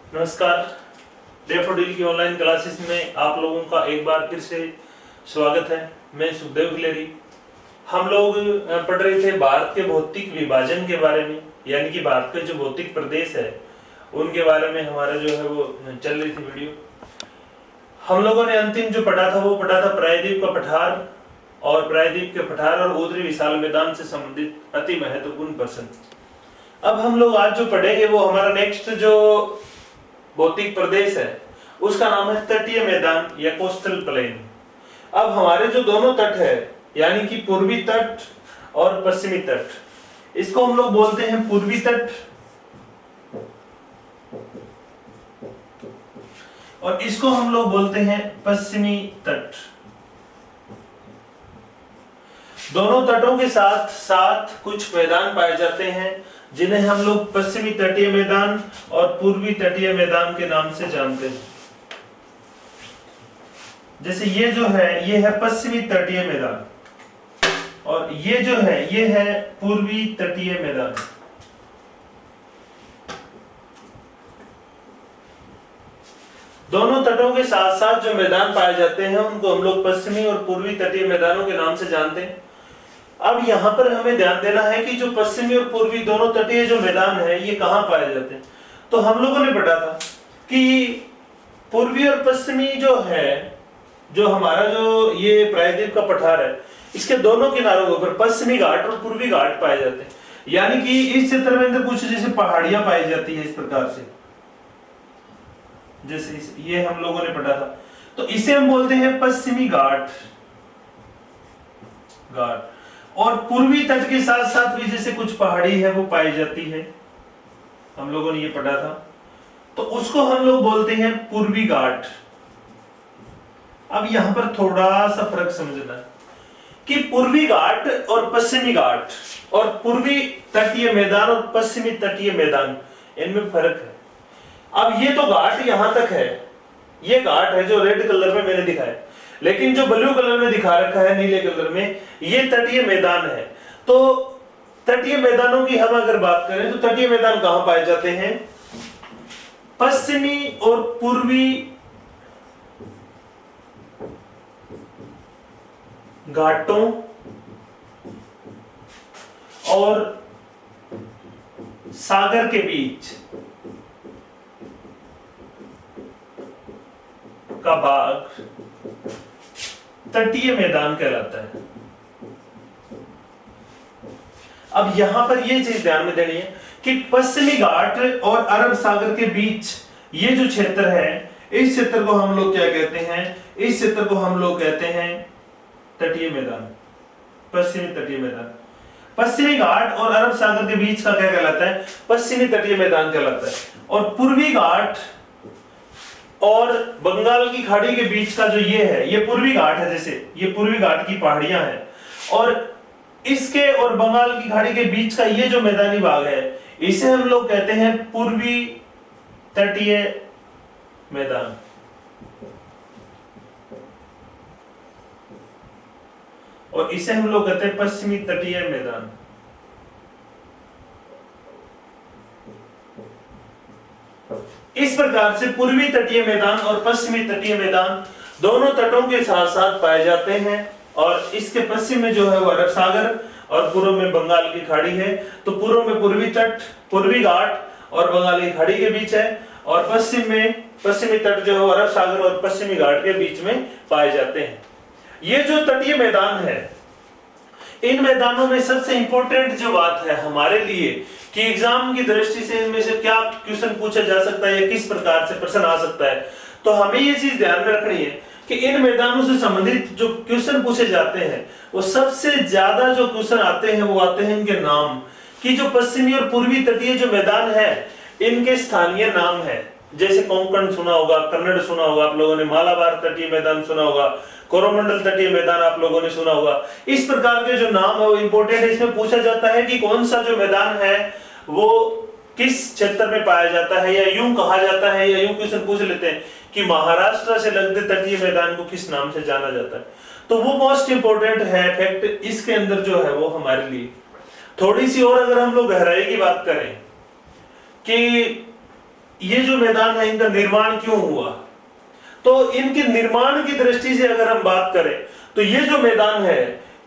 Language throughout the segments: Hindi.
नमस्कार। डेफोडिल की ऑनलाइन क्लासेस में आप लोगों का एक बार फिर से स्वागत है। मैं सुखदेव खिलेरी। हम लोग पढ़ रहे थे भारत के भौतिक विभाजन के बारे में, यानी कि भारत के जो भौतिक प्रदेश है उनके बारे में हमारा जो है वो चल रही थी वीडियो। हम लोगों ने अंतिम जो पढ़ा था वो पढ़ा था प्रायद्वीप का पठार, और प्रायद्वीप के पठार और ऊतरी विशाल मैदान से संबंधित अति महत्वपूर्ण प्रश्न। अब हम लोग आज जो पढ़ेंगे वो हमारा नेक्स्ट जो भौतिक प्रदेश है उसका नाम है तटीय मैदान या कोस्टल प्लेन। अब हमारे जो दोनों तट है यानी कि पूर्वी तट और पश्चिमी तट, इसको हम लोग बोलते हैं पूर्वी तट और इसको हम लोग बोलते हैं पश्चिमी तट। दोनों तटों के साथ साथ कुछ मैदान पाए जाते हैं जिन्हें हम लोग पश्चिमी तटीय मैदान और पूर्वी तटीय मैदान के नाम से जानते हैं। जैसे ये जो है ये है पश्चिमी तटीय मैदान और ये जो है ये है पूर्वी तटीय मैदान। दोनों तटों के साथ साथ जो मैदान पाए जाते हैं उनको हम लोग पश्चिमी और पूर्वी तटीय मैदानों के नाम से जानते हैं। अब यहाँ पर हमें ध्यान देना है कि जो पश्चिमी और पूर्वी दोनों तटीय जो मैदान है ये कहाँ पाए जाते हैं। तो हम लोगों ने पढ़ा था कि पूर्वी और पश्चिमी जो है, जो हमारा जो ये प्रायद्वीप का पठार है, इसके दोनों किनारों के ऊपर पश्चिमी घाट और पूर्वी घाट पाए जाते हैं। यानी कि इस क्षेत्र में अंदर कुछ जैसे पहाड़ियां पाई जाती है इस प्रकार से, जैसे ये हम लोगों ने पढ़ा था। तो इसे हम बोलते हैं पश्चिमी घाट। और पूर्वी तट के साथ साथ भी जैसे कुछ पहाड़ी है वो पाई जाती है, हम लोगों ने ये पढ़ा था, तो उसको हम लोग बोलते हैं पूर्वी घाट। अब यहां पर थोड़ा सा फर्क समझना है कि पूर्वी घाट और पश्चिमी घाट और पूर्वी तटीय मैदान और पश्चिमी तटीय मैदान, इनमें फर्क है। अब ये तो घाट यहां तक है, ये घाट है जो रेड कलर में मैंने दिखाया, लेकिन जो ब्लू कलर में दिखा रखा है नीले कलर में, ये तटीय मैदान है। तो तटीय मैदानों की हम अगर बात करें तो तटीय मैदान कहां पाए जाते हैं? पश्चिमी और पूर्वी घाटों और सागर के बीच का भाग तटीय मैदान कहलाता है। अब यहां पर यह चीज ध्यान में देनी है कि पश्चिमी घाट और अरब सागर के बीच ये जो क्षेत्र है, इस क्षेत्र को हम लोग क्या कहते हैं? इस क्षेत्र को हम लोग कहते हैं तटीय मैदान, पश्चिमी तटीय मैदान। पश्चिमी घाट और अरब सागर के बीच का क्या कहलाता है? पश्चिमी तटीय मैदान कहलाता है। और पूर्वी घाट और बंगाल की खाड़ी के बीच का जो ये है, ये पूर्वी घाट है। जैसे ये पूर्वी घाट की पहाड़ियां हैं और इसके और बंगाल की खाड़ी के बीच का ये जो मैदानी भाग है, इसे हम लोग कहते हैं पूर्वी तटीय मैदान। और इसे हम लोग कहते हैं पश्चिमी तटीय मैदान। इस प्रकार से पूर्वी तटीय मैदान और पश्चिमी तटीय मैदान दोनों तटों के साथ साथ पाए जाते हैं। और इसके पश्चिम में जो है वो अरब सागर और पूर्व में बंगाल की खाड़ी है। तो पूर्व में पूर्वी तट, पूर्वी घाट और बंगाल की खाड़ी के बीच है, और पश्चिम में पश्चिमी तट जो है अरब सागर और पश्चिमी घाट के बीच में पाए जाते हैं। ये जो तटीय मैदान है, इन मैदानों में सबसे इंपॉर्टेंट जो बात है हमारे लिए कि एग्जाम की दृष्टि से इनमें से क्या क्वेश्चन पूछा जा सकता है या किस प्रकार से प्रश्न आ सकता है, तो हमें ये चीज ध्यान में रखनी है कि इन मैदानों से संबंधित जो क्वेश्चन पूछे जाते हैं वो सबसे ज्यादा जो क्वेश्चन आते हैं वो आते हैं इनके नाम कि जो पश्चिमी और पूर्वी तटीय जो मैदान है इनके स्थानीय नाम है। जैसे कोंकण सुना होगा, कन्नड़ सुना होगा आप लोगों ने, मालाबार तटीय मैदान सुना होगा, कोरोमंडल तटीय मैदान आप लोगों ने सुना होगा। इस प्रकार के जो नाम है वो इंपॉर्टेंट है। इसमें पूछा जाता है कि कौन सा जो मैदान है वो किस क्षेत्र में पाया जाता है, या यूं कहा जाता है, या यूं क्वेश्चन पूछ लेते हैं कि महाराष्ट्र से लगते तटीय मैदान को किस नाम से जाना जाता है। तो वो मोस्ट इंपोर्टेंट है फैक्ट इसके अंदर जो है वो हमारे लिए। थोड़ी सी और अगर हम लोग गहराई की बात करें कि ये जो मैदान है इनका निर्माण क्यों हुआ? तो इनके निर्माण की दृष्टि से अगर हम बात करें तो ये जो मैदान है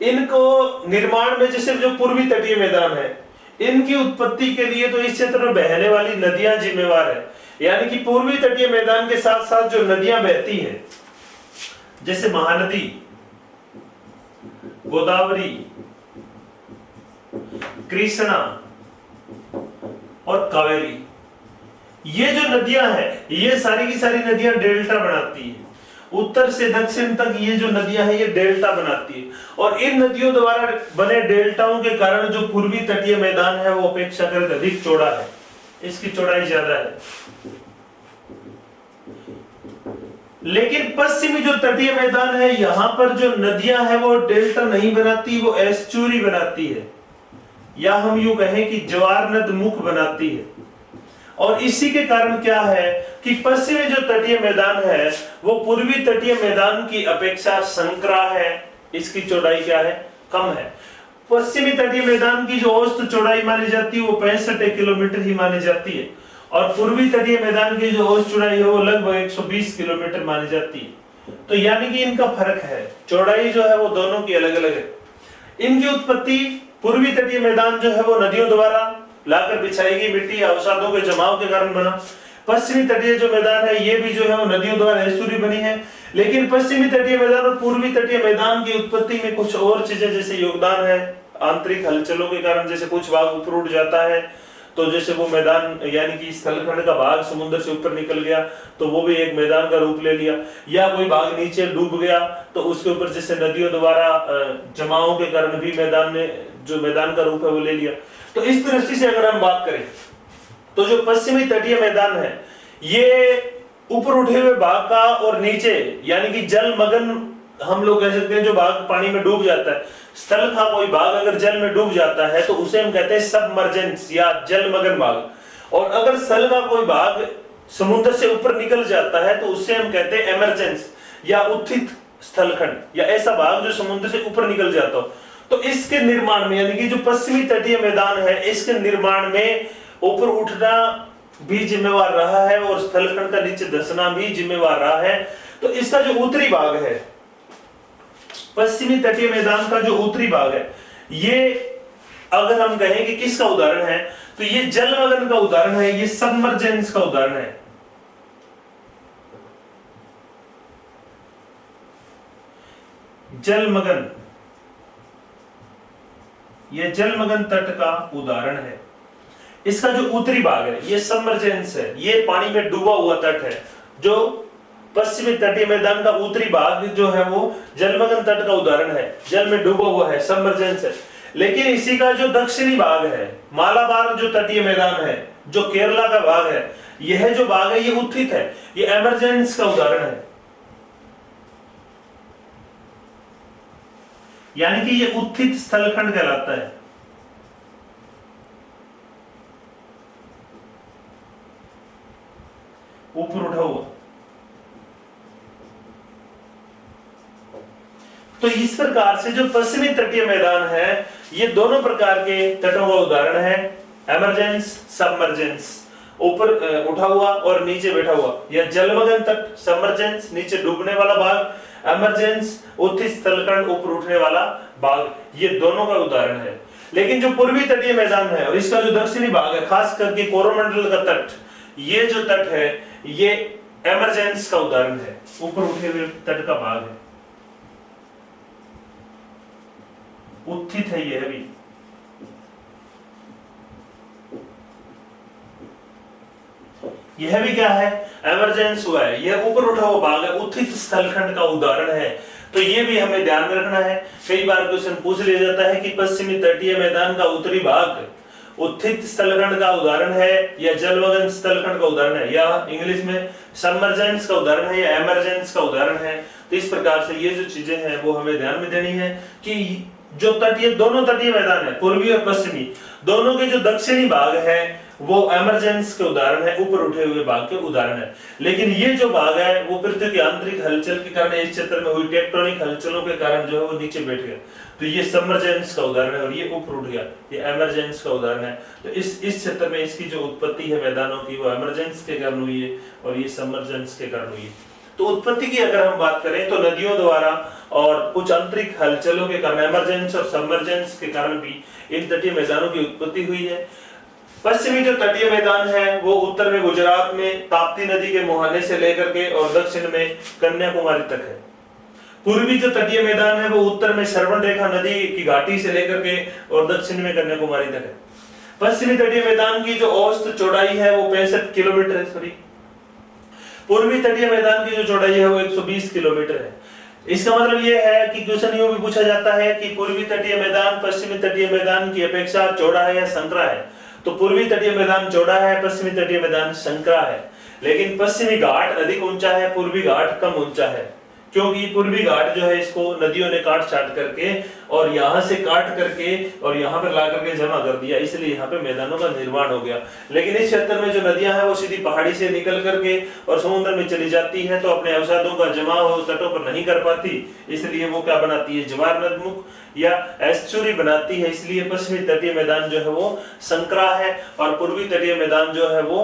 इनको निर्माण में, जैसे जो पूर्वी तटीय मैदान है, इनकी उत्पत्ति के लिए तो इस क्षेत्र में बहने वाली नदियां जिम्मेवार है। यानी कि पूर्वी तटीय मैदान के साथ साथ जो नदियां बहती है, जैसे महानदी, गोदावरी, कृष्णा और कावेरी, ये जो नदियां हैं ये सारी की सारी नदियां डेल्टा बनाती है। उत्तर से दक्षिण तक ये जो नदियां हैं ये डेल्टा बनाती है, और इन नदियों द्वारा बने डेल्टाओं के कारण जो पूर्वी तटीय मैदान है वो अपेक्षाकृत अधिक चौड़ा है, इसकी चौड़ाई ज्यादा है। लेकिन पश्चिमी जो तटीय मैदान है यहां पर जो नदियां हैं वो डेल्टा नहीं बनाती, वो एस्चुरी बनाती है, या हम यूं कहें कि ज्वार नद मुख बनाती है। और इसी के कारण क्या है कि पश्चिमी जो तटीय मैदान है वो पूर्वी तटीय मैदान की अपेक्षा संकरा है, इसकी चौड़ाई क्या है? कम है। पश्चिमी तटीय मैदान की जो औसत चौड़ाई मानी जाती है वो 65 किलोमीटर ही मानी जाती है, और पूर्वी तटीय मैदान की जो औसत चौड़ाई है वो लगभग 120 किलोमीटर मानी जाती है। तो यानी कि इनका फर्क है, चौड़ाई जो है वो दोनों की अलग अलग है। इनकी उत्पत्ति पूर्वी तटीय मैदान जो है वो नदियों द्वारा लाकर बिछाई गई मिट्टी अवसादों के जमाव के कारण बना। पश्चिमी तटीय जो मैदान है ये भी जो है वो नदियों द्वारा एस्चुरी बनी है। लेकिन पश्चिमी तटीय मैदान और पूर्वी तटीय मैदान की उत्पत्ति में कुछ और चीजें जैसे योगदान है आंतरिक हलचलों के कारण, जैसे कुछ भाग ऊपर उठ जाता है तो जैसे वो मैदान यानी कि स्थलखंड का भाग समुद्र से ऊपर निकल गया तो वो भी एक मैदान का रूप ले लिया, या कोई भाग नीचे डूब गया तो उसके ऊपर जैसे नदियों द्वारा जमाओं के कारण भी मैदान ने जो मैदान का रूप है वो ले लिया। तो इस दृष्टि से अगर हम बात करें तो जो पश्चिमी तटीय मैदान है ये ऊपर उठे हुए भाग का और नीचे यानी कि जलमग्न हम लोग कह सकते हैं जो भाग पानी में डूब जाता है, स्थल का कोई भाग अगर जल में डूब जाता है तो उसे हम कहते हैं सबमर्जेंस या जलमग्न भाग। और अगर स्थल का कोई भाग समुद्र से ऊपर निकल जाता है तो उससे हम कहते हैं एमरजेंस या उत्थित स्थलखंड, या ऐसा भाग जो समुद्र से ऊपर निकल जाता हो। तो इसके निर्माण में यानी कि जो पश्चिमी तटीय मैदान है इसके निर्माण में ऊपर उठना भी जिम्मेवार रहा है और स्थलखंड का नीचे धंसना भी जिम्मेवार रहा है। तो इसका जो उत्तरी भाग है, पश्चिमी तटीय मैदान का जो उत्तरी भाग है, ये अगर हम कहें कि किसका उदाहरण है तो ये जलमग्न का उदाहरण है, ये सबमर्जेंस का उदाहरण है। जलमग्न, ये जलमग्न तट का उदाहरण है। इसका जो उत्तरी भाग है ये सबमर्जेंस है, ये पानी में डूबा हुआ तट है। जो पश्चिमी तटीय मैदान का उत्तरी भाग जो है वो जलमग्न तट का उदाहरण है, जल में डूबा हुआ है, सबमर्जेंस है। लेकिन इसी का जो दक्षिणी भाग है, मालाबार जो तटीय मैदान है, जो केरला का भाग है, यह जो भाग है ये उत्थित है, ये एमरजेंस का उदाहरण है। यानी कि ये उत्थित स्थलखंड कहलाता है। ऊपर उठा हुआ। तो इस प्रकार से जो पश्चिमी तटीय मैदान है ये दोनों प्रकार के तटों का उदाहरण है, एमरजेंस, सबमर्जेंस, ऊपर उठा हुआ और नीचे बैठा हुआ, या जलमग्न तट सबमर्जेंस, नीचे डूबने वाला भाग एमरजेंस, उत्थित स्थलखंड ऊपर उठने वाला भाग, ये दोनों का उदाहरण है। लेकिन जो पूर्वी तटीय मैदान है और इसका जो दक्षिणी भाग है, खास करके कोरोमंडल का तट, ये जो तट है ये एमरजेंस का उदाहरण है, ऊपर उठे हुए तट का भाग है, उत्थित है यह भी। यह भी क्या है? एमरजेंस हुआ है, यह ऊपर उठा हुआ भाग है, उत्थित स्थलखंड का उदाहरण है। तो ये भी हमें ध्यान में रखना है। कई बार क्वेश्चन पूछ लिया जाता है कि पश्चिमी तटीय मैदान का उत्तरी भाग उत्थित स्थलखंड का उदाहरण है या जलमग्न स्थलखंड का उदाहरण है, या इंग्लिश में सबमर्जेंस का उदाहरण है या एमरजेंस का उदाहरण है। तो इस प्रकार से ये जो चीजें हैं वो हमें ध्यान में देनी है कि जो तटीय दोनों तटीय मैदान है, पूर्वी और पश्चिमी, दोनों के जो दक्षिणी भाग है वो एमरजेंस के उदाहरण है, ऊपर उठे हुए भाग के उदाहरण है। लेकिन ये जो भाग है वो पृथ्वी की आंतरिक हलचल के कारण, इस क्षेत्र में हुई टेक्टोनिक हलचलों के कारण जो है वो नीचे बैठ गया, तो ये सबमर्जेंस का उदाहरण है। और ये ऊपर उठ गया, ये एमरजेंस का उदाहरण है। तो इस क्षेत्र में इसकी जो उत्पत्ति है मैदानों की, वो एमरजेंस के कारण हुई है और ये सबमर्जेंस के कारण हुई है। तो उत्पत्ति की अगर हम बात करें तो नदियों द्वारा और कुछ आंतरिक हलचलों के कारण, एमरजेंस और सबमर्जेंस के कारण भी इन तटीय मैदानों की उत्पत्ति हुई है। पश्चिमी जो तटीय मैदान है वो उत्तर में गुजरात में ताप्ती नदी के मुहाने से लेकर के और दक्षिण में कन्याकुमारी तक है। पूर्वी जो तटीय मैदान है वो उत्तर में श्रवण रेखा नदी की घाटी से लेकर के और दक्षिण में कन्याकुमारी तक है। पश्चिमी तटीय मैदान की जो औसत चौड़ाई है वो 65 किलोमीटर है। सॉरी, पूर्वी तटीय मैदान की जो चौड़ाई है वो 120 किलोमीटर है। इसका मतलब ये है कि क्वेश्चन यूं भी पूछा जाता है कि पूर्वी तटीय मैदान पश्चिमी तटीय मैदान की अपेक्षा चौड़ा है या संकरा है। तो पूर्वी तटीय मैदान चौड़ा है, पश्चिमी तटीय मैदान संकरा है। लेकिन पश्चिमी घाट अधिक ऊंचा है, पूर्वी घाट कम ऊंचा है, क्योंकि पूर्वी घाट जो है इसको नदियों ने काट छाट करके और यहाँ से काट करके और यहाँ पर ला करके जमा कर दिया, इसलिए यहाँ पे मैदानों का निर्माण हो गया। लेकिन इस क्षेत्र में जो नदियां हैं वो सीधी पहाड़ी से निकल करके और समुद्र में चली जाती है, तो अपने अवसादों का जमाव तटों पर नहीं कर पाती, इसलिए वो क्या बनाती है, ज्वार नदमुख या एस्चुरी बनाती है। इसलिए पश्चिमी तटीय मैदान जो है वो संकरा है और पूर्वी तटीय मैदान जो है वो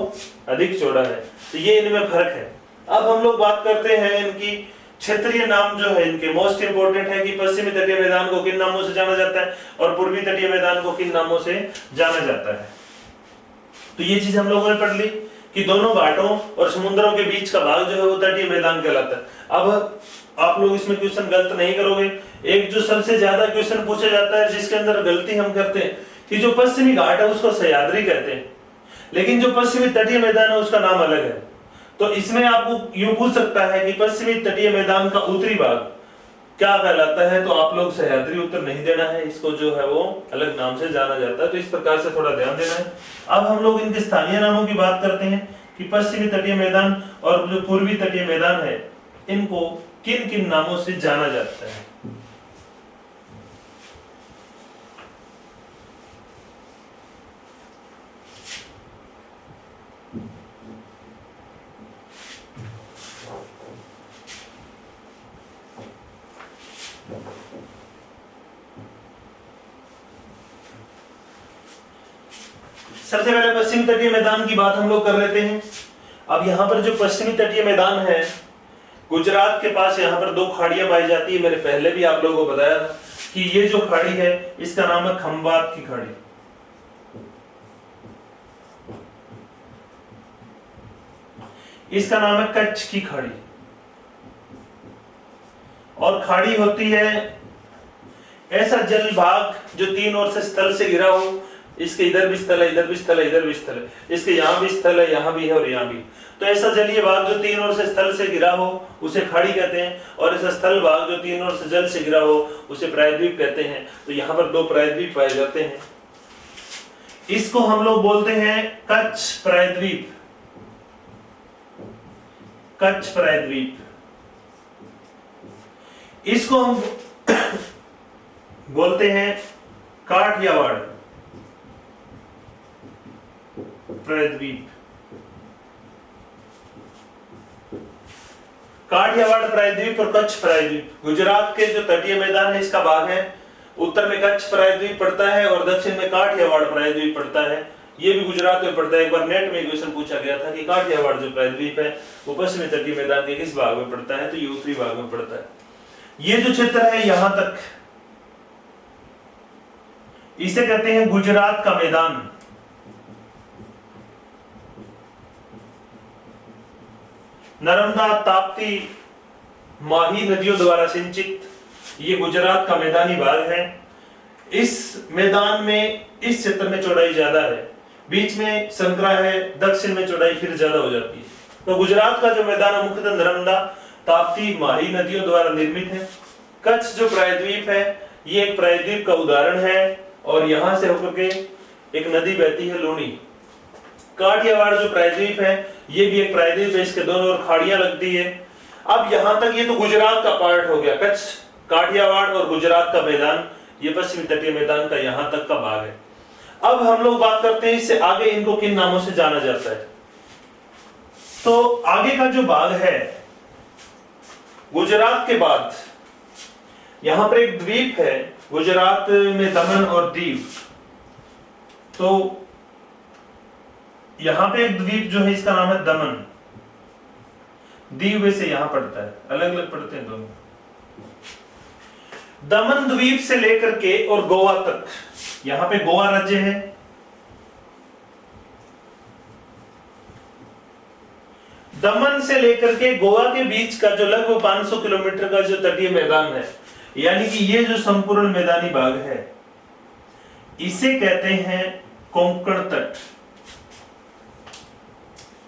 अधिक चौड़ा है। तो ये इनमें फर्क है। अब हम लोग बात करते हैं इनकी क्षेत्रीय नाम जो है इनके। मोस्ट इंपोर्टेंट है कि पश्चिमी तटीय मैदान को किन नामों से जाना जाता है और पूर्वी तटीय मैदान को किन नामों से जाना जाता है। तो ये चीज हम लोगों ने पढ़ ली कि दोनों घाटों और समुद्रों के बीच का भाग जो है वो तटीय मैदान कहलाता है। अब आप लोग इसमें क्वेश्चन गलत नहीं करोगे। एक जो सबसे ज्यादा क्वेश्चन पूछा जाता है जिसके अंदर गलती हम करते हैं कि जो पश्चिमी घाट है उसको सह्याद्री कहते हैं, लेकिन जो पश्चिमी तटीय मैदान है उसका नाम अलग है। तो इसमें आपको यूं पूछ सकता है कि पश्चिमी तटीय मैदान का उत्तरी भाग क्या कहलाता है, तो आप लोग सह्याद्री उत्तर नहीं देना है, इसको जो है वो अलग नाम से जाना जाता है। तो इस प्रकार से थोड़ा ध्यान देना है। अब हम लोग इनके स्थानीय नामों की बात करते हैं कि पश्चिमी तटीय मैदान और जो पूर्वी तटीय मैदान है इनको किन किन नामों से जाना जाता है। सबसे पहले पश्चिमी तटीय मैदान की बात हम लोग कर लेते हैं। अब यहाँ पर जो पश्चिमी तटीय मैदान है, गुजरात के पास यहाँ पर दो खाड़ियां पाई जाती है। मैंने पहले भी आप लोगों को बताया था कि ये जो खाड़ी है इसका नाम है खंबात की खाड़ी, इसका नाम है कच्छ की खाड़ी। और खाड़ी होती है ऐसा जल भाग जो तीन ओर से स्थल से घिरा हो। इसके इधर भी स्थल है, इधर भी स्थल है, इधर भी स्थल है, इसके यहाँ भी स्थल है, यहाँ भी है और यहाँ भी। तो ऐसा जलीय भाग जो तीन ओर से स्थल से घिरा हो उसे खाड़ी कहते हैं, और ऐसा स्थल भाग जो तीन ओर से जल से घिरा हो उसे प्रायद्वीप कहते हैं। तो यहाँ पर दो प्रायद्वीप पाए जाते हैं। इसको हम लोग बोलते हैं कच्छ प्रायद्वीप, कच्छ प्रायद्वीप। इसको हम बोलते हैं काठियावाड़ प्रायद्वीप। काठियावाड़ प्रायद्वीप और कच्छ प्रायद्वीप गुजरात के जो तटीय मैदान है इसका भाग है। उत्तर में कच्छ प्रायद्वीप पड़ता है और दक्षिण में काठियावाड़ प्रायद्वीप पड़ता है। ये भी गुजरात में पड़ता है। एक बार नेट में क्वेश्चन पूछा गया था कि काठियावाड़ जो प्रायद्वीप है वो पश्चिमी तटीय मैदान के किस भाग में पड़ता है, तो ये उत्तरी भाग में पड़ता है। ये जो क्षेत्र है यहां तक, इसे कहते हैं गुजरात का मैदान। नर्मदा, ताप्ती, माही नदियों द्वारा सिंचित ये गुजरात का मैदानी भाग है। इस मैदान में इस क्षेत्र में चौड़ाई ज्यादा है, बीच में संकरा है, दक्षिण में चौड़ाई फिर ज्यादा हो जाती है। तो गुजरात का जो मैदान है मुख्यतः नर्मदा, ताप्ती, माही नदियों द्वारा निर्मित है। कच्छ जो प्रायद्वीप है ये एक प्रायद्वीप का उदाहरण है और यहां से होकर के एक नदी बहती है लूणी। काठियावाड़ जो प्रायद्वीप है ये भी एक प्रायद्वीप है, इसके दोनों ओर खाड़ियां लगती है। अब यहां तक ये तो गुजरात का पार्ट हो गया, कच्छ, काठियावाड़ और गुजरात का मैदान, ये पश्चिमी तटीय मैदान का यहां तक का भाग है। अब हम लोग बात करते हैं इससे आगे इनको किन नामों से जाना जाता है। तो आगे का जो भाग है, गुजरात के बाद यहां पर एक द्वीप है, गुजरात में दमन और दीव। तो यहां पे एक द्वीप जो है इसका नाम है दमन, दीव वैसे यहां पड़ता है, अलग अलग पड़ते हैं दोनों। दमन द्वीप से लेकर के और गोवा तक, यहां पे गोवा राज्य है, दमन से लेकर के गोवा के बीच का जो लगभग 500 किलोमीटर का जो तटीय मैदान है, यानी कि ये जो संपूर्ण मैदानी भाग है, इसे कहते हैं कोंकण तट।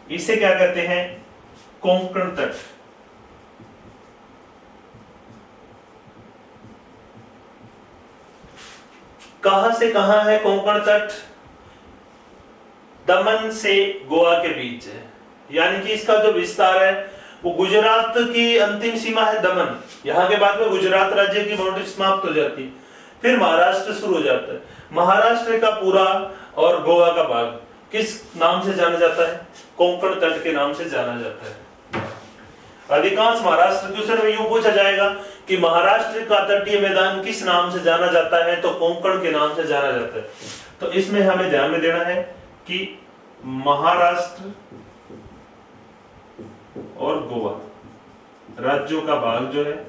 इसे क्या कहते हैं? कोंकण तट। कहां से कहां है कोंकण तट? दमन से गोवा के बीच है, यानी कि इसका जो विस्तार है वो गुजरात की अंतिम सीमा है दमन, यहां के बाद में गुजरात राज्य की बाउंड्री समाप्त हो जाती है, फिर महाराष्ट्र शुरू हो जाता है। महाराष्ट्र का पूरा और गोवा का भाग किस नाम से जाना जाता है? कोंकण तट के नाम से जाना जाता है। अधिकांश महाराष्ट्र क्वेश्चन में यूं पूछा जाएगा कि महाराष्ट्र का तटीय मैदान किस नाम से जाना जाता है, तो कोंकण के नाम से जाना जाता है। तो इसमें हमें ध्यान में देना है कि महाराष्ट्र और गोवा राज्यों का भाग जो है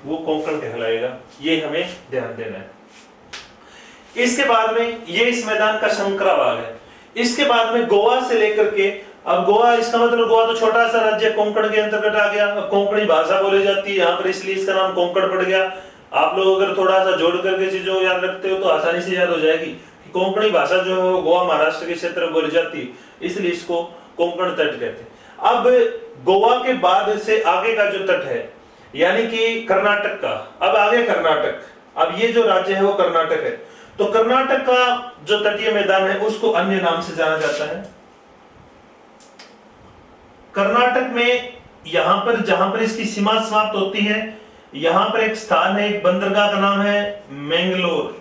वो कोंकण कहलाएगा, ये हमें ध्यान देना है। इसके बाद में ये इस मैदान का संकरा भाग है। इसके बाद में गोवा से लेकर के, अब गोवा, इसका मतलब गोवा तो छोटा सा राज्य कोंकण के अंतर्गत आ गया। अब कोंकणी भाषा बोली जाती है यहाँ पर, इसलिए इसका नाम कोंकण पड़ गया। आप लोग अगर थोड़ा सा जोड़ करके चीजों याद रखते हो तो आसानी से याद हो जाएगी कि कोंकणी भाषा जो है वो गोवा महाराष्ट्र के क्षेत्र में बोली जाती है, इसलिए इसको कोंकण तट कहते हैं। अब गोवा के बाद से आगे का जो तट है, यानी कि कर्नाटक का, अब आगे कर्नाटक, अब ये जो राज्य है वो कर्नाटक है, तो कर्नाटक का जो तटीय मैदान है उसको अन्य नाम से जाना जाता है। कर्नाटक में यहां पर जहां पर इसकी सीमा समाप्त होती है, यहां पर एक स्थान है, एक बंदरगाह का नाम है मैंगलोर।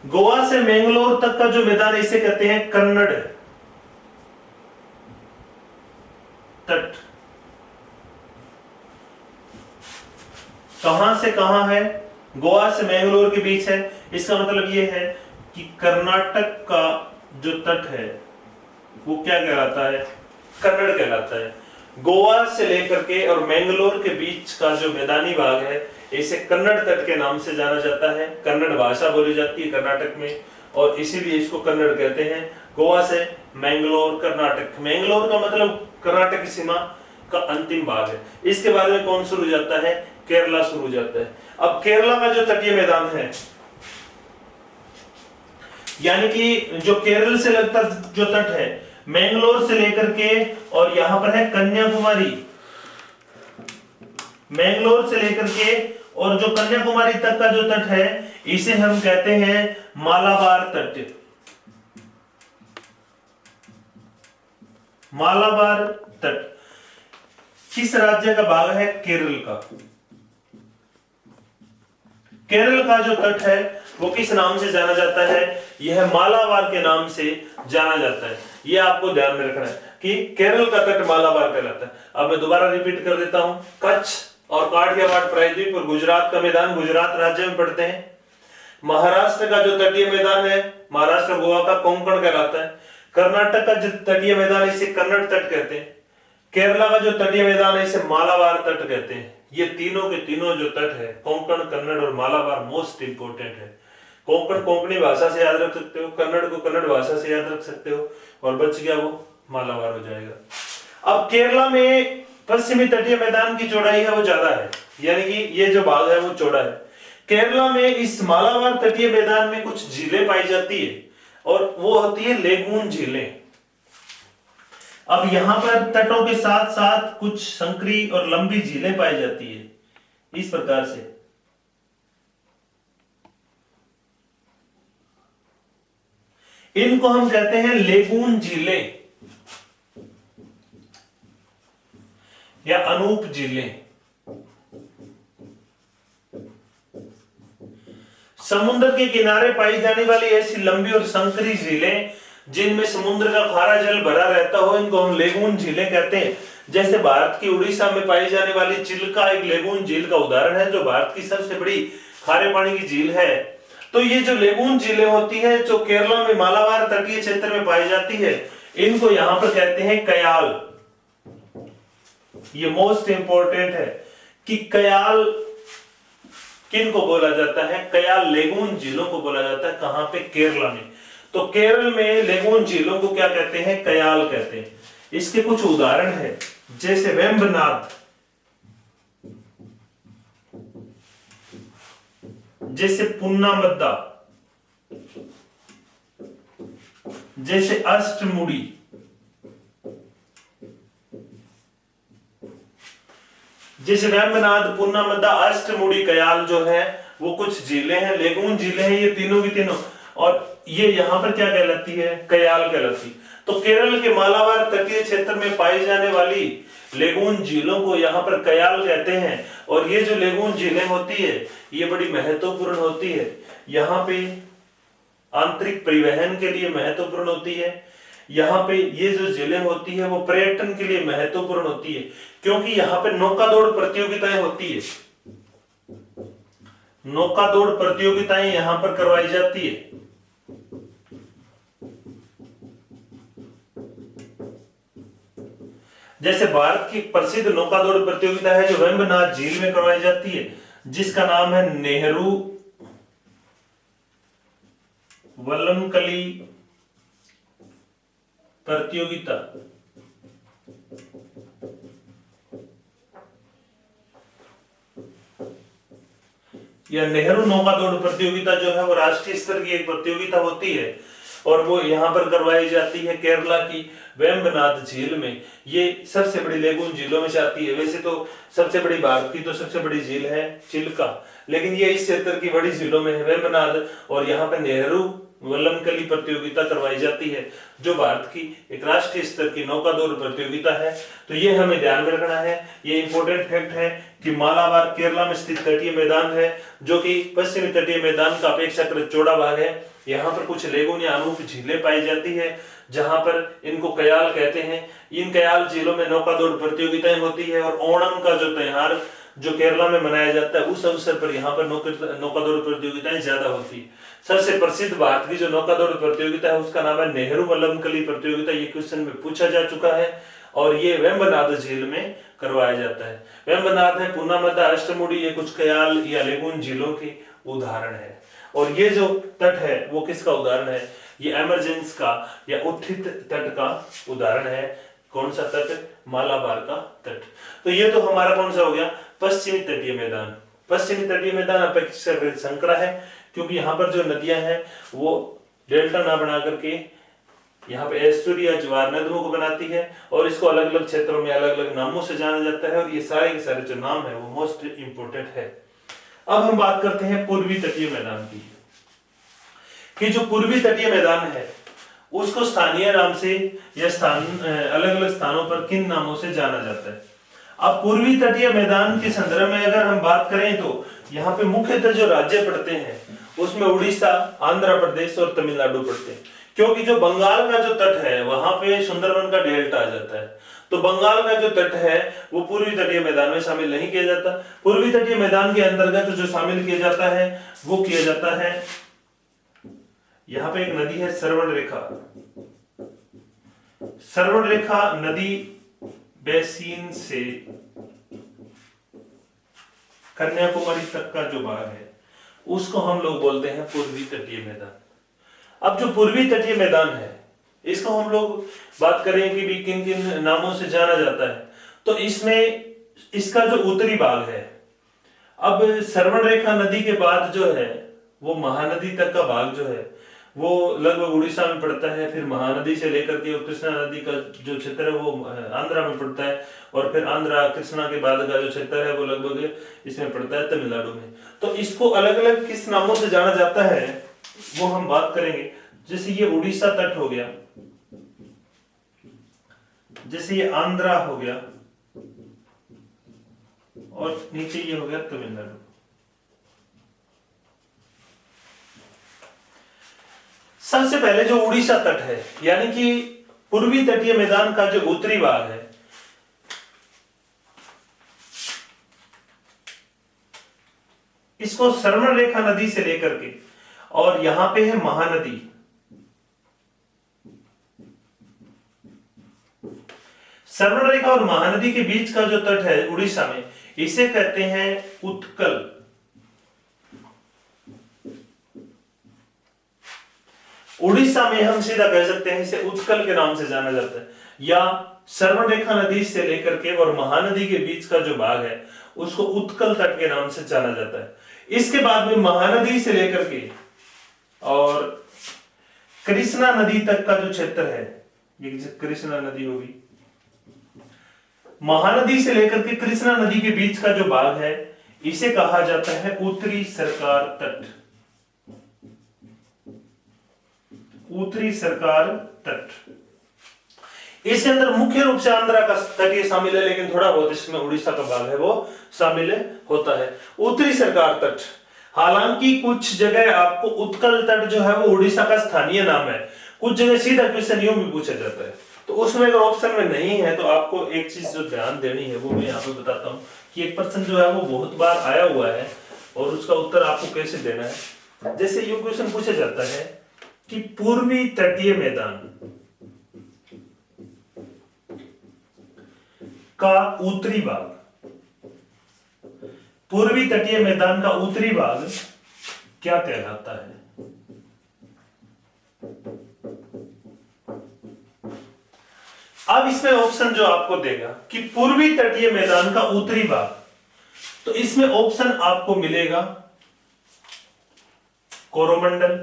गोवा से मैंगलोर तक का जो मैदान है इसे कहते हैं कन्नड़ तट। कहां से कहां है? गोवा से मैंगलोर के बीच है। इसका मतलब यह है कि कर्नाटक का जो तट है वो क्या कहलाता है? कन्नड़ कहलाता है। गोवा से लेकर के और मैंगलोर के बीच का जो मैदानी भाग है इसे कन्नड़ तट के नाम से जाना जाता है। कन्नड़ भाषा बोली जाती है कर्नाटक में और इसीलिए इसको कन्नड़ कहते हैं। गोवा से मैंगलोर कर्नाटक, मैंगलोर का मतलब कर्नाटक की सीमा का अंतिम भाग है। इसके बाद में कौन शुरू हो जाता है? केरला शुरू हो जाता है। अब केरला का जो तटीय मैदान है, यानी कि जो केरल से लगता जो तट है, मैंगलोर से लेकर के और यहां पर है कन्याकुमारी, मैंगलोर से लेकर के और जो कन्याकुमारी तक का जो तट है इसे हम कहते हैं मालाबार तट। मालाबार तट किस राज्य का भाग है? केरल का। केरल का जो तट है वो किस नाम से जाना जाता है? यह मालाबार के नाम से जाना जाता है। यह आपको ध्यान में रखना है कि केरल का तट मालाबार कहलाता है। अब मैं दोबारा रिपीट कर देता हूं, कच्छ और काठियावाड़ प्रायद्वीप और गुजरात का मैदान गुजरात राज्य में पड़ते हैं। महाराष्ट्र का जो तटीय मैदान है, महाराष्ट्र गोवा का कोंकण कहलाता है। कर्नाटक का जो तटीय मैदान है इसे कन्नड़ तट कहते हैं। केरला का जो तटीय मैदान है इसे मालाबार तट कहते हैं। ये तीनों के तीनों जो तट है, कोंकण, कन्नड़ और मालाबार, मोस्ट इंपोर्टेंट है। कोंकण कोंकणी भाषा से याद रख सकते हो, कन्नड़ को कन्नड़ भाषा से याद रख सकते हो और बच गया वो मालाबार हो जाएगा। अब केरला में पश्चिमी तटीय मैदान की चौड़ाई है वो ज्यादा है, यानी कि ये जो भाग है वो चौड़ा है। केरला में इस मालाबार तटीय मैदान में कुछ झीलें पाई जाती है और वो होती है लेगून झीलें। अब यहां पर तटों के साथ साथ कुछ संकरी और लंबी झीलें पाई जाती है, इस प्रकार से। इनको हम कहते हैं लेगून झीलें या अनूप झीलें। समुद्र के किनारे पाई जाने वाली ऐसी लंबी और संकरी झीलें जिनमें समुद्र का खारा जल भरा रहता हो, इनको हम लेगून झीलें कहते हैं। जैसे भारत की उड़ीसा में पाई जाने वाली चिल्का एक लेगून झील का उदाहरण है, जो भारत की सबसे बड़ी खारे पानी की झील है। तो ये जो लेगून झीलें होती है, जो केरला में मालाबार तटीय क्षेत्र में पाई जाती है, इनको यहां पर कहते हैं कयाल। ये मोस्ट इंपोर्टेंट है कि कयाल किनको बोला जाता है? कयाल लेगून झीलों को बोला जाता है। कहां पे? केरला में। तो केरल में लेगून झीलों को क्या कहते हैं? कयाल कहते हैं। इसके कुछ उदाहरण है, जैसे वेम्बनाड, जैसे पुन्नामद्दा, जैसे अष्टमुड़ी, जैसे वेम्बनाड, पुन्नामद्दा, अष्टमुड़ी, कयाल जो है वो कुछ झीलें हैं, लेगून झीलें हैं ये तीनों की तीनों। और ये यहां पर क्या कहलाती है? कयाल कहलाती। तो केरल के मालाबार तटीय क्षेत्र में पाई जाने वाली लेगून झीलों को यहाँ पर कयाल कहते हैं। और ये जो लेगून झीलें होती है ये बड़ी महत्वपूर्ण होती है। यहाँ पे आंतरिक परिवहन के लिए महत्वपूर्ण होती है। यहाँ पे ये जो झीलें होती है वो पर्यटन के लिए महत्वपूर्ण होती है, क्योंकि यहाँ पे नौकादौड़ प्रतियोगिताएं होती है। नौकादौड़ प्रतियोगिताएं यहाँ पर करवाई जाती है। जैसे भारत की प्रसिद्ध नौकादौड़ प्रतियोगिता है जो वेम्बनाड झील में करवाई जाती है, जिसका नाम है नेहरू वल्लमकली प्रतियोगिता। यह नेहरू नौकादौड़ प्रतियोगिता जो है वो राष्ट्रीय स्तर की एक प्रतियोगिता होती है और वो यहाँ पर करवाई जाती है केरला की वेम्बनाड झील में। ये सबसे बड़ी लेगून झीलों में से आती है। वैसे तो सबसे बड़ी भारत की तो सबसे बड़ी झील है चिल्का, लेकिन ये इस क्षेत्र की बड़ी झीलों में है वेम्बनाड। और यहाँ पे नेहरू वल्लमकली प्रतियोगिता करवाई जाती है, जो भारत की एक राष्ट्रीय स्तर की नौकादौड़ प्रतियोगिता है। तो ये हमें ध्यान में रखना है। ये इंपॉर्टेंट फैक्ट है कि मालाबार केरला में स्थित तटीय मैदान है, जो कि पश्चिमी तटीय मैदान का अपेक्षाकृत चौड़ा भाग है। यहाँ पर कुछ लेगून या अनूप झीलें पाई जाती है, जहां पर इनको कयाल कहते हैं। इन कयाल झीलों में नौकादौड़ प्रतियोगिताएं होती है और ओणम का जो त्योहार जो केरला में मनाया जाता है, उस अवसर पर यहाँ पर नौकादौड़ प्रतियोगिताएं ज्यादा होती है। सबसे प्रसिद्ध भारत की जो नौकादौड़ प्रतियोगिता है उसका नाम है नेहरू वल्लमकली प्रतियोगिता। ये क्वेश्चन में पूछा जा चुका है और ये वेम्बनाड झील में करवाया जाता है। वेम्बनाड है, पुन्नामद्दा, अष्टमुड़ी, ये कुछ कयाल या लेगून झीलों के उदाहरण है। और ये जो तट है वो किसका उदाहरण है? ये एमरजेंस का या उत्थित तट का उदाहरण है। कौन सा तट? मालाबार का तट। तो ये तो हमारा कौन सा हो गया? पश्चिमी तटीय मैदान। पश्चिमी तटीय मैदान अपेक्षाकृत संकरा है, क्योंकि यहाँ पर जो नदियां हैं वो डेल्टा ना बना करके यहाँ पे एस्टुरी या ज्वार नदियों को बनाती है और इसको अलग अलग क्षेत्रों में अलग अलग नामों से जाना जाता है। और ये सारे के सारे जो नाम है वो मोस्ट इंपोर्टेंट है। अब हम बात करते हैं पूर्वी तटीय मैदान की, कि जो पूर्वी तटीय मैदान है उसको स्थानीय नाम से या अलग अलग स्थानों पर किन नामों से जाना जाता है। अब पूर्वी तटीय मैदान के संदर्भ में अगर हम बात करें तो यहाँ पे मुख्यतः जो राज्य पड़ते हैं उसमें उड़ीसा, आंध्र प्रदेश और तमिलनाडु पड़ते हैं, क्योंकि जो बंगाल का जो तट है वहां पे सुंदरबन का डेल्टा आ जाता है। तो बंगाल का जो तट है वो पूर्वी तटीय मैदान में शामिल नहीं किया जाता। पूर्वी तटीय मैदान के अंतर्गत जो शामिल किया जाता है वो किया जाता है, यहाँ पे एक नदी है श्रवण रेखा। श्रवण रेखा नदी बेसिन से कन्याकुमारी तक का जो भाग है उसको हम लोग बोलते हैं पूर्वी तटीय मैदान। अब जो पूर्वी तटीय मैदान है इसको हम लोग बात करें कि भी किन किन नामों से जाना जाता है, तो इसमें इसका जो उत्तरी भाग है, अब श्रवण रेखा नदी के बाद जो है वो महानदी तक का भाग जो है वो लगभग उड़ीसा में पड़ता है। फिर महानदी से लेकर के कृष्णा नदी का जो क्षेत्र है वो आंध्रा में पड़ता है और फिर आंध्रा कृष्णा के बाद का जो क्षेत्र है वो लगभग इसमें पड़ता है तमिलनाडु में। तो इसको अलग अलग किस नामों से जाना जाता है वो हम बात करेंगे। जैसे ये उड़ीसा तट हो गया, जैसे ये आंध्रा हो गया और नीचे ये हो गया तमिलनाडु। सबसे पहले जो उड़ीसा तट है, यानी कि पूर्वी तटीय मैदान का जो उत्तरी भाग है, इसको सरमण रेखा नदी से लेकर के, और यहां पे है महानदी, सरमण रेखा और महानदी के बीच का जो तट है उड़ीसा में, इसे कहते हैं उत्कल। उड़ीसा में हम सीधा कह सकते हैं इसे उत्कल के नाम से जाना जाता है, या सरमण रेखा नदी से लेकर के और महानदी के बीच का जो भाग है उसको उत्कल तट के नाम से जाना जाता है। इसके बाद में महानदी से लेकर के और कृष्णा नदी तक का जो क्षेत्र है, ये कृष्णा नदी होगी, महानदी से लेकर के कृष्णा नदी के बीच का जो भाग है इसे कहा जाता है उत्तरी सरकार तट। उत्तरी सरकार तट, इसके अंदर मुख्य रूप से आंध्रा का तट ये शामिल है, लेकिन थोड़ा बहुत इसमें उड़ीसा का भाग है वो शामिल होता है। उत्तरी सरकार तट, हालांकि कुछ जगह आपको उत्कल तट जो है वो उड़ीसा का स्थानीय नाम है, कुछ जगह सीधा क्वेश्चन यूं भी पूछा जाता है, तो उसमें अगर ऑप्शन में नहीं है तो आपको एक चीज जो ध्यान देनी है वो मैं यहाँ पे बताता हूँ कि एक प्रश्न जो है वो बहुत बार आया हुआ है और उसका उत्तर आपको कैसे देना है। जैसे यूं क्वेश्चन पूछा जाता है कि पूर्वी तटीय मैदान का उत्तरी भाग, पूर्वी तटीय मैदान का उत्तरी भाग क्या कहलाता है? अब इसमें ऑप्शन जो आपको देगा कि पूर्वी तटीय मैदान का उत्तरी भाग, तो इसमें ऑप्शन आपको मिलेगा कोरोमंडल,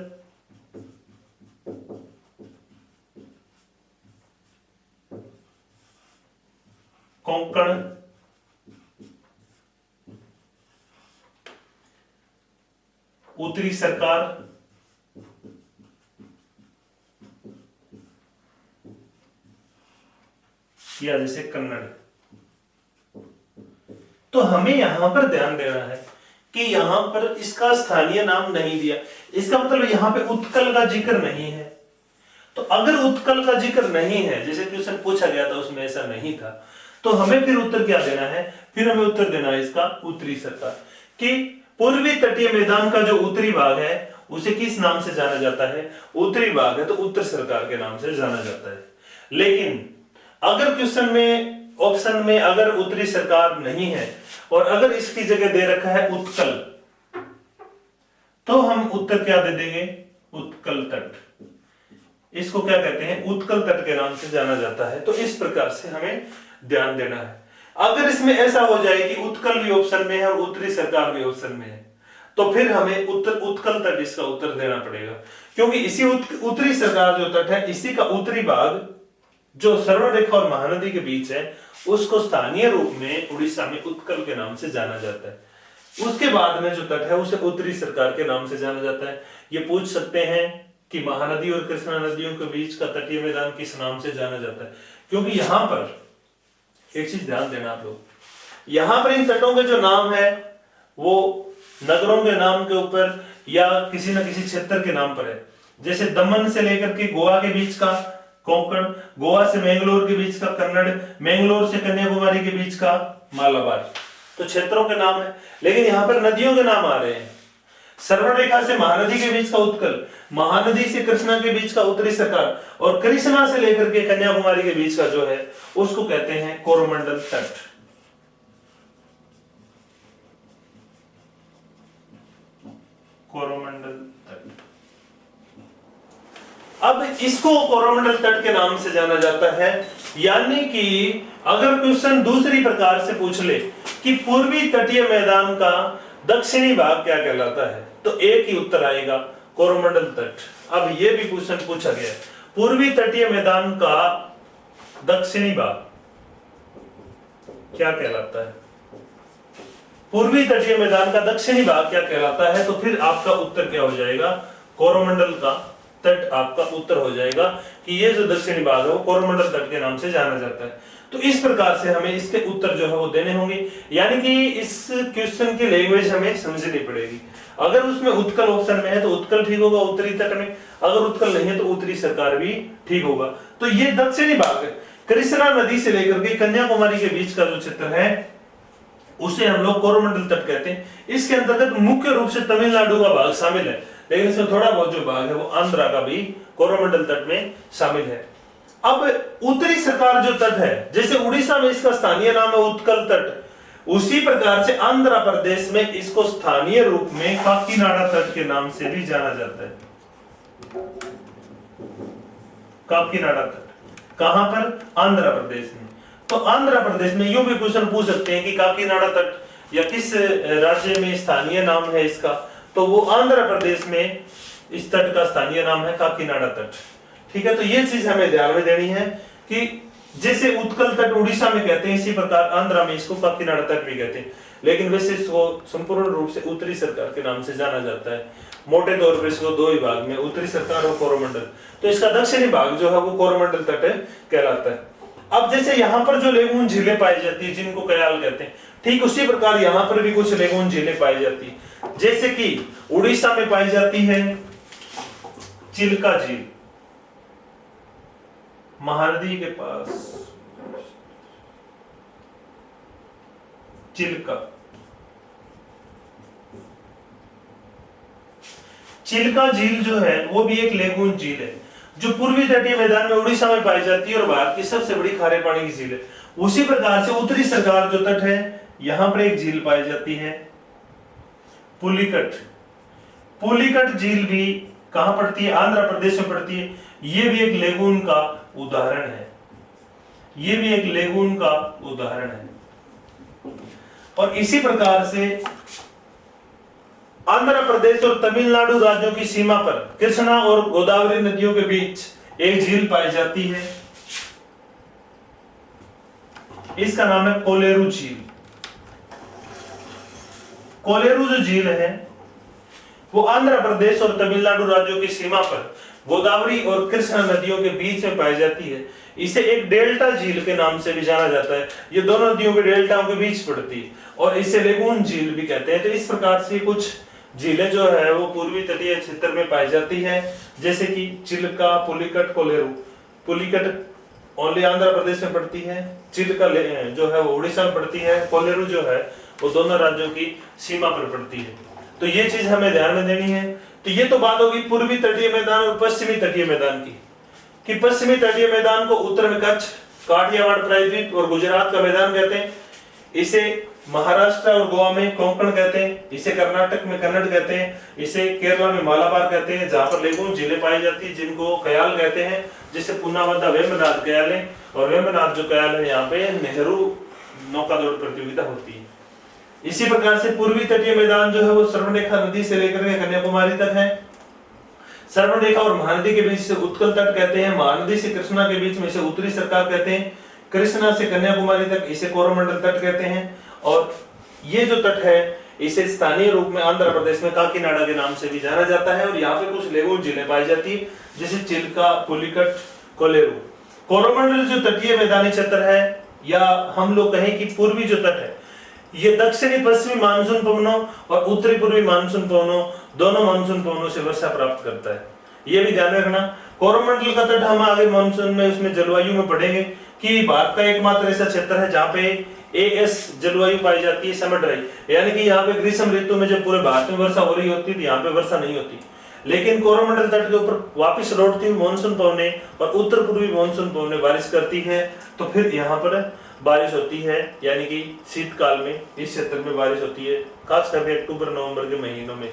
कोंकण, उत्तरी सरकार, या जैसे कन्नड़। तो हमें यहां पर ध्यान देना है कि यहां पर इसका स्थानीय नाम नहीं दिया, इसका मतलब यहां पे उत्कल का जिक्र नहीं है। तो अगर उत्कल का जिक्र नहीं है, जैसे क्वेश्चन पूछा गया था उसमें ऐसा नहीं था, तो हमें फिर उत्तर क्या देना है? फिर हमें उत्तर देना है इसका उत्तरी सरकार, कि पूर्वी तटीय मैदान का जो उत्तरी भाग है उसे किस नाम से जाना जाता है? उत्तरी भाग है तो उत्तर सरकार के नाम से जाना जाता है। लेकिन अगर क्वेश्चन में ऑप्शन में अगर उत्तरी सरकार नहीं है और अगर इसकी जगह दे रखा है उत्कल, तो हम उत्तर क्या दे देंगे? उत्कल तट। इसको क्या कहते हैं? उत्कल तट के नाम से जाना जाता है। तो इस प्रकार से हमें ध्यान देना है। अगर इसमें ऐसा हो जाए कि उत्कल भी ऑप्शन में है और उत्तरी सरकार भी ऑप्शन में है, तो फिर हमें उत्कल तट इसका उत्तर देना पड़ेगा, क्योंकि इसी उत्तरी सरकार जो तट है इसी का उत्तरी भाग जो सरमण रेखा और महानदी के बीच है उसको स्थानीय रूप में उड़ीसा में उत्कल के नाम से जाना जाता है। उसके बाद में जो तट है उसे उत्तरी सरकार के नाम से जाना जाता है। ये पूछ सकते हैं कि महानदी और कृष्णा नदियों के बीच का तटीय मैदान किस नाम से जाना जाता है, क्योंकि यहां पर एक चीज ध्यान देना आप लोग, यहां पर इन तटों के जो नाम है वो नगरों के नाम के ऊपर या किसी न किसी क्षेत्र के नाम पर है। जैसे दमन से लेकर के गोवा के बीच का कोंकण, गोवा से मैंगलोर के बीच का कन्नड़, मैंगलोर से कन्याकुमारी के बीच का मालाबार, तो क्षेत्रों के नाम है। लेकिन यहाँ पर नदियों के नाम आ रहे हैं। सरवण रेखा से महानदी के बीच का उत्कल, महानदी से कृष्णा के बीच का उत्तरी सरकार, और कृष्णा से लेकर के कन्याकुमारी के बीच का जो है उसको कहते हैं कोरोमंडल तट। कोरोमंडल तट। अब इसको कोरोमंडल तट के नाम से जाना जाता है। यानी कि अगर क्वेश्चन दूसरी प्रकार से पूछ ले कि पूर्वी तटीय मैदान का दक्षिणी भाग क्या कहलाता है, तो एक ही उत्तर आएगा, कोरोमंडल तट। अब यह भी क्वेश्चन पूछा गया, पूर्वी तटीय मैदान का दक्षिणी भाग क्या कहलाता है? पूर्वी तटीय मैदान का दक्षिणी भाग क्या कहलाता है? तो फिर आपका उत्तर क्या हो जाएगा? कोरोमंडल का तट आपका उत्तर हो जाएगा कि ये जो दक्षिणी भाग है वो कोरोमंडल तट के नाम से जाना जाता है। तो इस प्रकार से हमें इसके उत्तर जो है वो देने होंगे, यानी कि इस क्वेश्चन की लैंग्वेज हमें समझनी पड़ेगी। अगर उसमें उत्कल ऑप्शन में है तो उत्कल ठीक होगा उत्तरी तट में, अगर उत्कल नहीं है तो उत्तरी सरकार भी ठीक होगा। तो ये दक्षिणी भाग है, कृष्णा नदी से लेकर के कन्याकुमारी के बीच का जो क्षेत्र है उसे हम लोग कोरोमंडल तट कहते हैं। इसके अंतर्गत मुख्य रूप से तमिलनाडु का भाग शामिल है, लेकिन इसमें थोड़ा बहुत जो भाग है वो आंध्रा का भी कोरोमंडल तट में शामिल है। अब उत्तरी सरकार जो तट है, जैसे उड़ीसा में इसका स्थानीय नाम है उत्कल तट, उसी प्रकार से आंध्र प्रदेश में इसको स्थानीय रूप में काकीनाडा तट के नाम से भी जाना जाता है। काकीनाडा तट कहां पर? आंध्र प्रदेश में। तो आंध्र प्रदेश में यूं भी क्वेश्चन पूछ सकते हैं कि काकीनाडा तट या किस राज्य में स्थानीय नाम है इसका, तो वो आंध्र प्रदेश में इस तट का स्थानीय नाम है काकीनाडा तट। ठीक है, तो ये चीज हमें ध्यान में देनी है कि जैसे उत्कल तट उड़ीसा में कहते हैं, इसी प्रकार आंध्र में इसको काकीनाडा तट भी कहते हैं, लेकिन वैसे इसको संपूर्ण रूप से उत्तरी सरकार के नाम से जाना जाता है। मोटे तौर पर इसको दो ही भाग में, उत्तरी सरकार और कोरोमंडल, तो इसका दक्षिणी भाग जो है वो कोरोमंडल तट कहलाता है। अब जैसे यहाँ पर जो लेगून झीलें पाई जाती है जिनको कयाल कहते हैं, ठीक उसी प्रकार यहाँ पर भी कुछ लेगून झीलें पाई जाती है, जैसे कि उड़ीसा में पाई जाती है चिल्का झील, महानदी के पास चिल्का झील जो है वो भी एक लेगून झील है जो पूर्वी तटीय मैदान में उड़ीसा में पाई जाती है और भारत की सबसे बड़ी खारे पानी की झील है। उसी प्रकार से उत्तरी सरकार जो तट है यहां पर एक झील पाई जाती है पुलिकट। पुलिकट झील भी कहां पड़ती है? आंध्र प्रदेश में पड़ती है। ये भी एक लेगून का उदाहरण है, ये भी एक लेगून का उदाहरण है। और इसी प्रकार से आंध्र प्रदेश और तमिलनाडु राज्यों की सीमा पर कृष्णा और गोदावरी नदियों के बीच एक झील पाई जाती है, इसका नाम है कोलेरू झील। कोलेरू जो झील है वो आंध्र प्रदेश और तमिलनाडु राज्यों की सीमा पर गोदावरी और कृष्णा नदियों के बीच में पाई जाती है। इसे एक डेल्टा झील के नाम से भी जाना जाता है, ये दोनों नदियों के डेल्टाओं के बीच पड़ती है और इसे लेगून झील भी कहते हैं। तो इस प्रकार से कुछ झीलें जो है वो पूर्वी तटीय क्षेत्र में पाई जाती है, जैसे कि चिल्का, पुलिकट, कोलेरू। पुलिकट ओनली आंध्र प्रदेश में पड़ती है, चिल्का जो है वो उड़ीसा में पड़ती है, कोलेरू जो है वो दोनों राज्यों की सीमा पर पड़ती है। तो ये चीज हमें ध्यान में देनी है। तो ये तो बात होगी पूर्वी तटीय मैदान और पश्चिमी तटीय मैदान की, कि पश्चिमी तटीय मैदान को उत्तर में कच्छ, काठियावाड़ प्रायद्वीप और गुजरात का मैदान कहते हैं, इसे महाराष्ट्र और गोवा में कोंकण कहते हैं, इसे कर्नाटक में कन्नड़ कहते हैं, इसे केरला में मालाबार कहते हैं, जहां पर लेगून झीलें पाई जाती है जिनको कयाल कहते हैं, जिसे पुन्नावद्दा वेम्बनाड कयाल है। और वेम्बनाड जो कयाल है यहाँ पे नेहरू नौकादौड़ प्रतियोगिता होती है। इसी प्रकार से पूर्वी तटीय मैदान जो है वो स्वर्णरेखा नदी से लेकर के कन्याकुमारी तक है। स्वर्णरेखा और महानदी के बीच से उत्कल तट कहते हैं, महानदी से कृष्णा के बीच में इसे उत्तरी सरकार कहते हैं, कृष्णा से कन्याकुमारी तक इसे कोरोमंडल तट कहते हैं। और ये जो तट है इसे स्थानीय रूप में आंध्र प्रदेश में काकीनाडा के नाम से भी जाना जाता है। और यहाँ पे कुछ लेगून झीलें पाई जाती है, जैसे चिल्का, पुलिकट, कोलेरू। कोरोमंडल जो तटीय मैदानी क्षेत्र है, या हम लोग कहें कि पूर्वी जो तट है, ये दक्षिणी पश्चिमी मानसून पवनों और उत्तरी पूर्वी मानसून पवनों, दोनों मानसून पवनों से वर्षा प्राप्त करता है। ये भी ध्यान रखना। कोरोमंडल का तट हम आगे मानसून में उसमें जलवायु में पढ़ेंगे कि भारत का एकमात्र ऐसा क्षेत्र है जहाँ पे एएस जलवायु पाई जाती है, समर ड्राई, यानी कि यहाँ पे ग्रीष्म ऋतु में जब पूरे भारत में वर्षा हो रही होती है यहाँ पे वर्षा नहीं होती। लेकिन कोरोमंडल तट के ऊपर वापस लौटती हुई मानसून पवनें और उत्तर पूर्वी मानसून पवनें बारिश करती है, तो फिर यहाँ पर बारिश होती है, यानी कि शीतकाल में इस क्षेत्र में बारिश होती है, खास करके अक्टूबर नवंबर के महीनों में।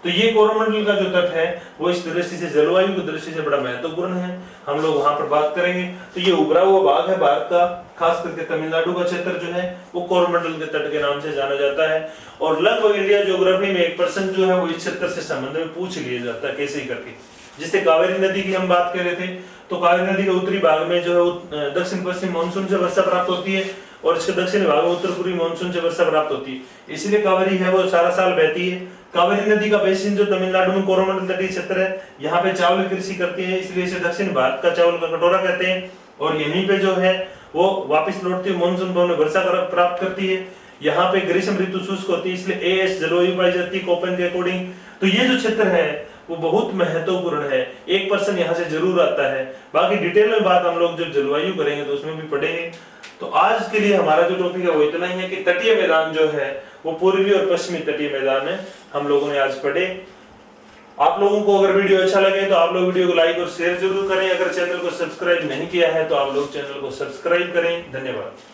तो ये कोरोमंडल का जो तट है वो इस दृष्टि से, जलवायु की दृष्टि से बड़ा महत्वपूर्ण है, हम लोग वहां पर बात करेंगे। तो ये उभरा हुआ भाग है भारत का, खास करके तमिलनाडु का क्षेत्र जो है वो कोरोमंडल के तट के नाम से जाना जाता है। और लगभग इंडिया ज्योग्राफी में एक पर्सन जो है वो इस क्षेत्र से संबंध में पूछ लिया जाता है कैसे ही करके। जिससे कावेरी नदी की हम बात कर रहे थे, तो कावेरी नदी के उत्तरी भाग में जो है दक्षिण पश्चिम मानसून से वर्षा प्राप्त होती है और इसके दक्षिणी भाग में उत्तर पूर्वी मानसून से वर्षा प्राप्त होती है, इसलिए कावेरी है वो सारा साल बहती है। कावेरी नदी का बेसिन जो तमिलनाडु में कोरोमंडल तटीय क्षेत्र है, यहाँ पे चावल की कृषि करती है, इसलिए इसे दक्षिण भारत का चावल का कटोरा कहते हैं। और यहीं पे जो है वो वापस लौटती है, मानसून में वर्षा प्राप्त करती है। यहाँ पे ग्रीष्म ऋतु शुष्क होती है, इसलिए एएस जलवायु पाई जाती है कोपेन के अकॉर्डिंग। तो ये जो क्षेत्र है वो बहुत महत्वपूर्ण है, 1% यहाँ से जरूर आता है। बाकी डिटेल में बात हम लोग जब जलवायु करेंगे तो उसमें भी पढ़ेंगे। तो आज के लिए हमारा जो टॉपिक है वो इतना ही है कि तटीय मैदान जो है वो पूर्वी और पश्चिमी तटीय मैदान है, हम लोगों ने आज पढ़े। आप लोगों को अगर वीडियो अच्छा लगे तो आप लोग वीडियो को लाइक और शेयर जरूर करें। अगर चैनल को सब्सक्राइब नहीं किया है तो आप लोग चैनल को सब्सक्राइब करें। धन्यवाद।